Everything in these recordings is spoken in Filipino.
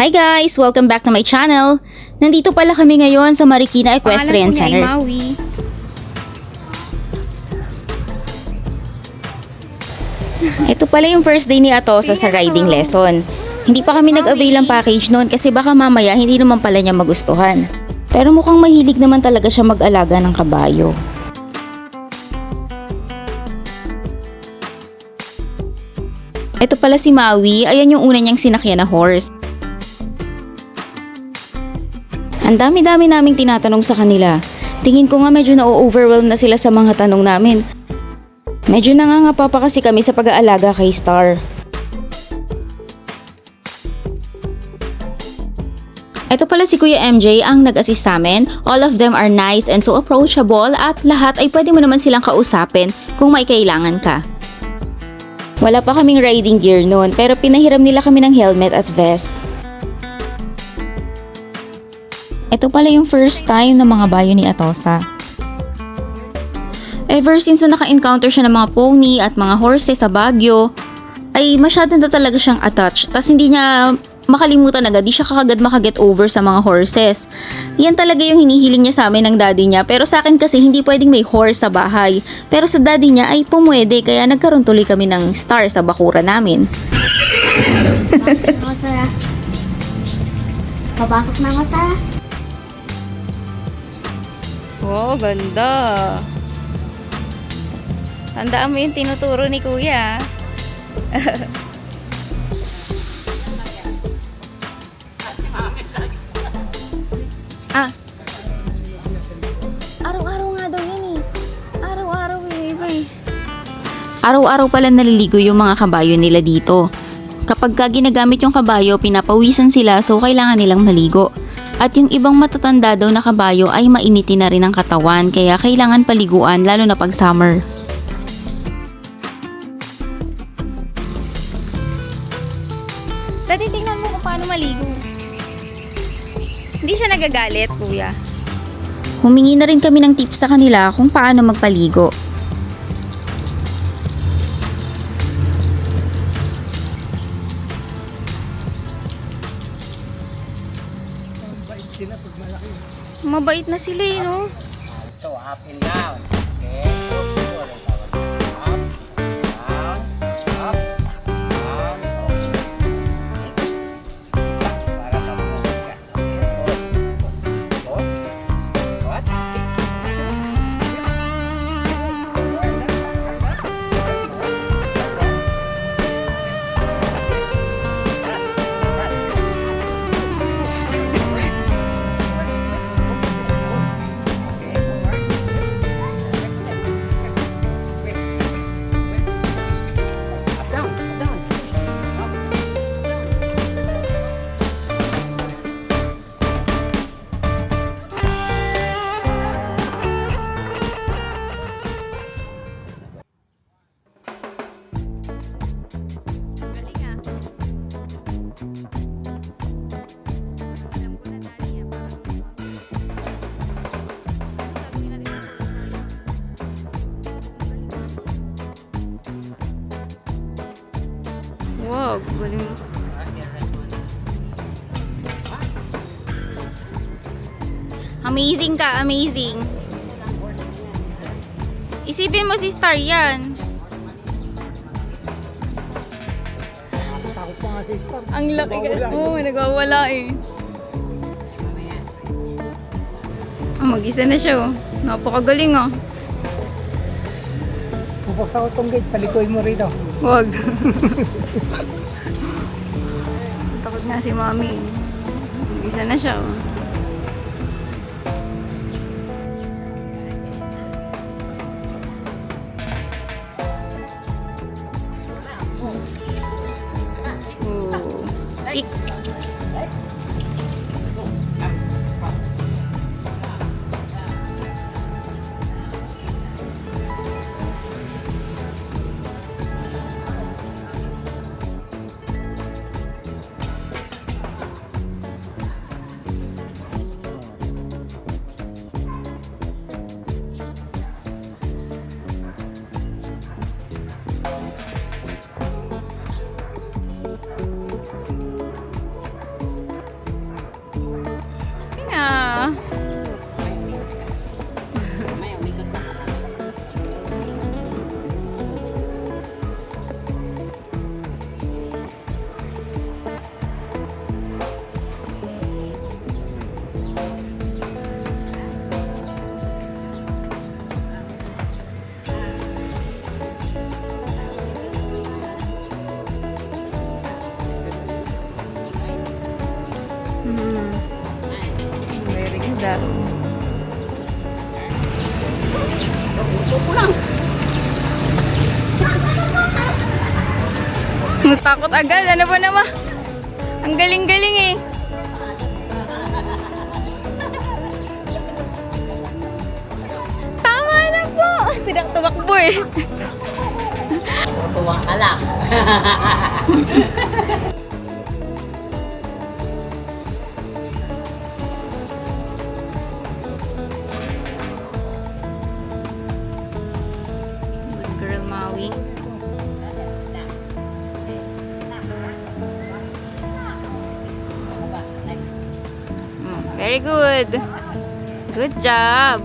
Hi guys! Welcome back to my channel! Nandito pala kami ngayon sa Marikina Equestrian Center. Maui. Ito pala yung first day ni Atosa sa riding lesson. Hindi pa kami nag-avail ng package noon kasi baka mamaya hindi naman pala niya magustuhan. Pero mukhang mahilig naman talaga siya mag-alaga ng kabayo. Ito pala si Maui, ayan yung una niyang sinakyan na horse. Ang dami-dami naming tinatanong sa kanila. Tingin ko nga medyo na-overwhelm na sila sa mga tanong namin. Medyo nangangapa pa kasi kami sa pag-aalaga kay Star. Ito pala si Kuya MJ ang nag-assist sa amin. All of them are nice and so approachable at lahat ay pwede mo naman silang kausapin kung may kailangan ka. Wala pa kaming riding gear noon pero pinahiram nila kami ng helmet at vest. Ito pala yung first time ng mga bayo ni Atosa. Ever since na naka-encounter siya ng mga pony at mga horses sa Baguio, ay masyado na talaga siyang attached. Tas hindi niya makalimutan agad, di siya kakagad makaget over sa mga horses. Yan talaga yung hinihiling niya sa amin ng daddy niya. Pero sa akin kasi hindi pwedeng may horse sa bahay. Pero sa daddy niya ay pumwede, kaya nagkaroon tuloy kami ng Star sa bakura namin. Papasok na ako sa... Wow, ganda. Tandaan mo yung tinuturo ni Kuya. Araw-araw nga daw yan eh. Araw-araw yung iba eh. Araw-araw pala naliligo yung mga kabayo nila dito. Kapag ginagamit yung kabayo, pinapawisan sila so kailangan nilang maligo. At yung ibang matatanda daw na kabayo ay mainitin na rin ang katawan kaya kailangan paliguan lalo na pag summer. Dati tingnan mo kung paano maligo. Hindi siya nagagalit, kuya. Humingi na rin kami ng tips sa kanila kung paano magpaligo. Mabait na sila eh, no? So, up and down. Okay. Up, down, up, down. Okay. Para sa mga ka. What? Wow, galing mo. Amazing ka, amazing. Isipin mo si Star yan. Takot pa nga si Star. Ang laki ka. Oo, nagwawala eh. Mag-isa na siya oh. Napakagaling oh. Bubuksan ko itong gate, palikoy mo rito. Wag. Takot nga si Mami. Mag-isa na siya oh. Oh. Very good ah. Natakot agad. Ano ba naman? Ang galing-galing eh. Tama na po. Tinaktumakbo eh. Tutuwa ka lang. Good girl, Maui. Very good. Good job.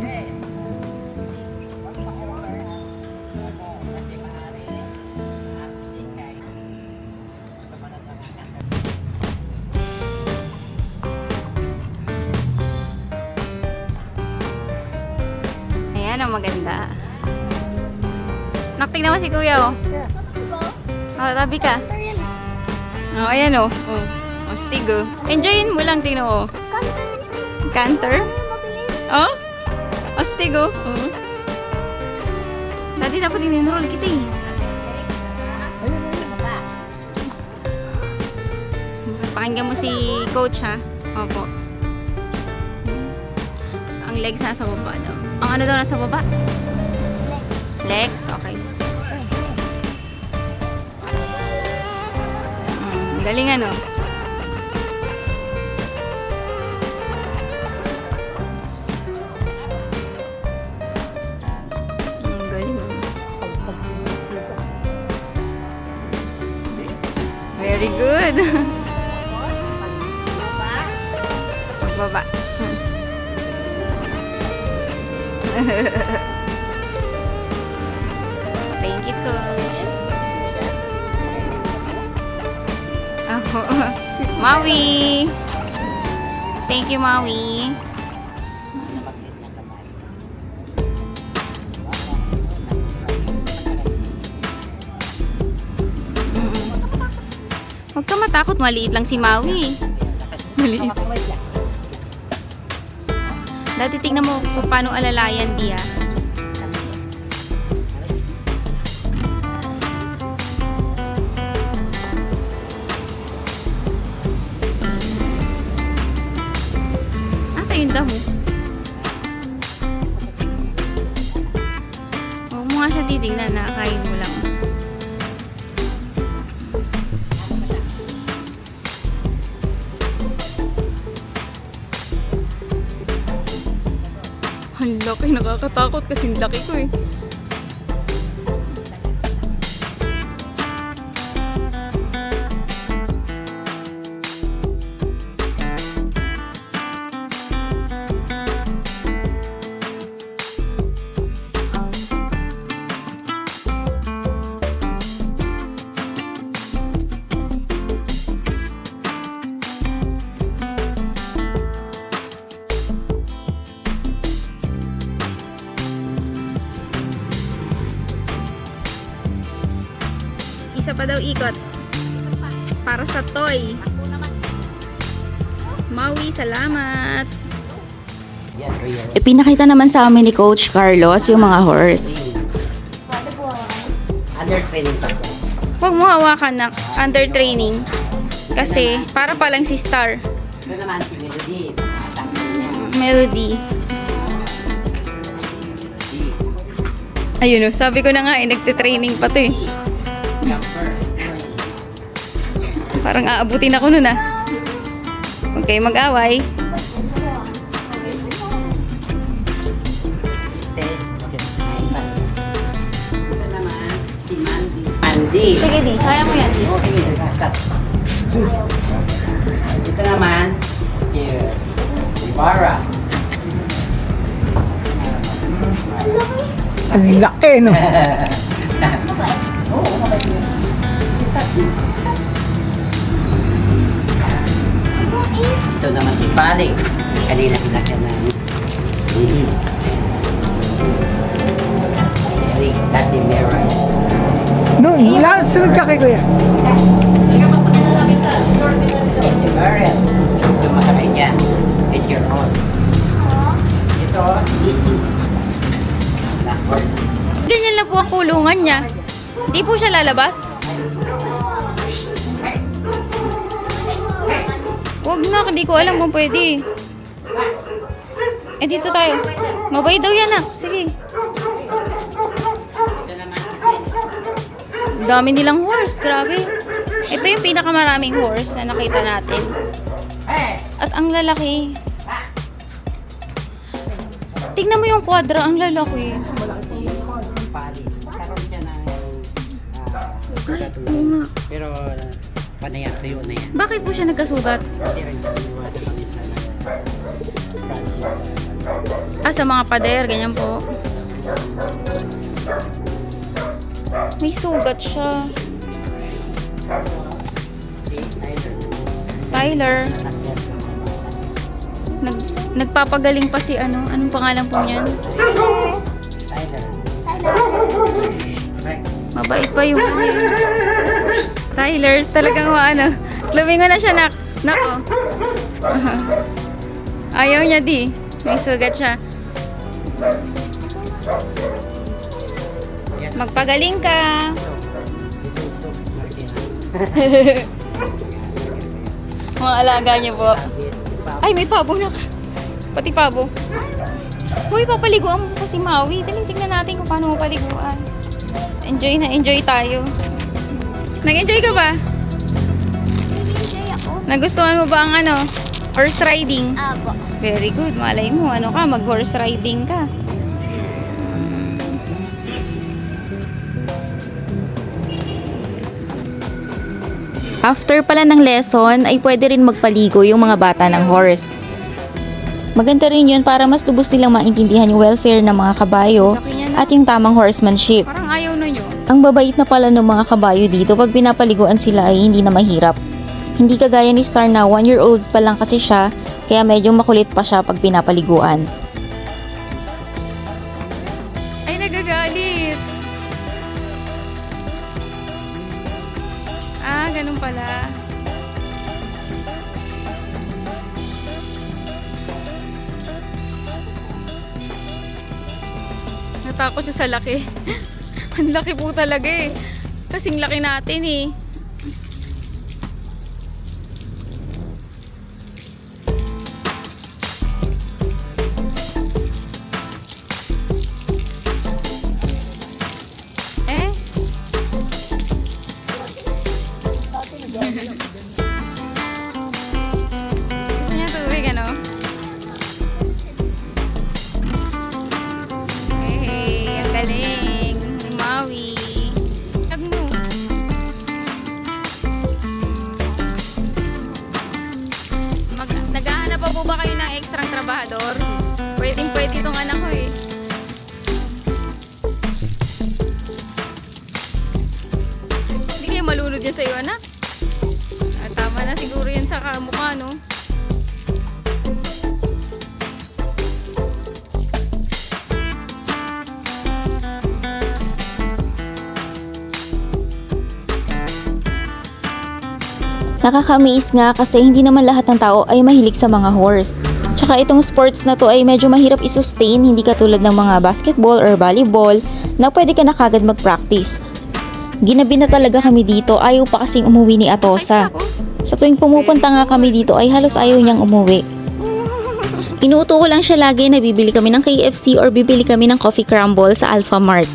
Ayan ang maganda. Nakting naman si kuya oh. Oh, tabi ka. Oh, ayan oh. Oh, oh stig oh. Enjoyin mo lang, tingnan mo. Canter? Oh? Astig oh. Oh. Dati dapat in-enroll kita eh. Pakinggan mo si coach ha. Opo. Ang legs nasa baba daw. Ang ano daw nasa baba? Legs? Okay. Galing ano? Galing. Very good. Pagbaba. Thank you, coach. Oh, Maui. Thank you, Maui. Huwag ka matakot, maliit lang si Maui. Maliit. Dati tingnan mo kung paano alalayan dia. Asa yung damo? Huwag mo nga siya titignan na kain mo lang. Ang laki, nakakatakot kasi laki ko eh. Isa pa daw ikot. Para sa toy. Maui, salamat. Ipinakita naman sa amin ni Coach Carlos yung mga horse. Under training pa siya. Huwag mo hawakan na under training. Kasi para pa lang si Star. Ito naman si Melody. Melody. Ayun o, sabi ko na nga eh, nagte-training pa to eh. Parang aabutin ako nun ah. Huwag kayo mag-away. Ito naman si Mandy. Mandy. Sige di, kaya mo yan. Okay, stop. Ito naman si Ibarra. Ang laki, no? Oo, mabait yun. Ito naman si Pali. Kanina sinakyan namin. Kasi Meray. Noon, sunod ka kay Kuya. Si Mariel. Ito makakay naman niya. Di po siya lalabas. Huwag na, hindi ko alam kung pwede. Eh, dito tayo. Mabay daw yan, ah. Sige. Dami nilang horse, grabe. Ito yung pinakamaraming horse na nakita natin. At ang lalaki. Tingnan mo yung kwadra, ang lalaki. Oo nga. Pero panayat tayo na yan. Bakit po siya nagkasugat? Hindi rin kami iwasan kami sa Ah, sa mga pader, ganyan po. May sugat siya. Tyler. Nagpapagaling pa si ano. Anong pangalan po niyan? Mabait pa yung ano yun. Tyler, talagang ano. Lumingon na siya, nak. Nako. Ayaw niya di. May sugat siya. Magpagaling ka. Mga alaga niyo po. Ay, may pabo na. Pati pabo. Uy, papaliguan mo kasi Maui. Tingnan natin kung paano mo paliguan. Enjoy na enjoy tayo. Nag-enjoy ka ba? Enjoy ako. Nagustuhan mo ba ang ano? Horse riding? Apo. Very good. Malay mo, ano ka, mag-horse riding ka. After pala ng lesson, ay pwede rin magpaligo yung mga bata ng horse. Maganda rin yun para mas lubos nilang maintindihan yung welfare ng mga kabayo at yung tamang horsemanship. Parang ayaw na nyo. Ang babait na pala ng mga kabayo dito pag pinapaliguan sila ay hindi na mahirap. Hindi kagaya ni Star na 1-year-old pa lang kasi siya, kaya medyo makulit pa siya pag pinapaliguan. Ay, nagagalit. Ah, ganun pala. Natakot siya sa laki. Ang laki po talaga eh. Kasing laki natin eh. Eh? Gusto niya tubig, ano? Hey, ang galing. Si Maui. Tag mo. Naghahanap pa po ba kayo ng extrang trabahador? Pwede itong anak ko eh. Hindi kayo malunod yan sa'yo, anak? Ah, tama na siguro yan sa kamukha, no? Nakaka-amaze nga kasi hindi naman lahat ng tao ay mahilig sa mga horse. Tsaka itong sports na to ay medyo mahirap i-sustain, hindi katulad ng mga basketball or volleyball na pwede ka na kagad mag-practice. Ginabi na talaga kami dito, ayaw pa kasing umuwi ni Atosa. Sa tuwing pumupunta nga kami dito ay halos ayaw niyang umuwi. Inuuto ko lang siya lagi na bibili kami ng KFC or bibili kami ng coffee crumble sa Alpha Mart.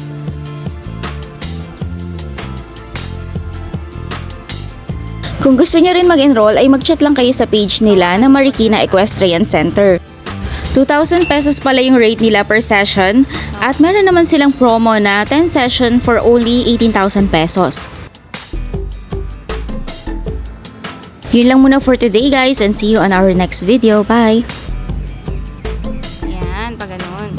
Kung gusto niyo rin mag-enroll ay mag-chat lang kayo sa page nila na Marikina Equestrian Center. 2,000 pesos pala yung rate nila per session at meron naman silang promo na 10 session for only 18,000 pesos. Yun lang muna for today guys and see you on our next video. Bye! Ayan, pag ganun.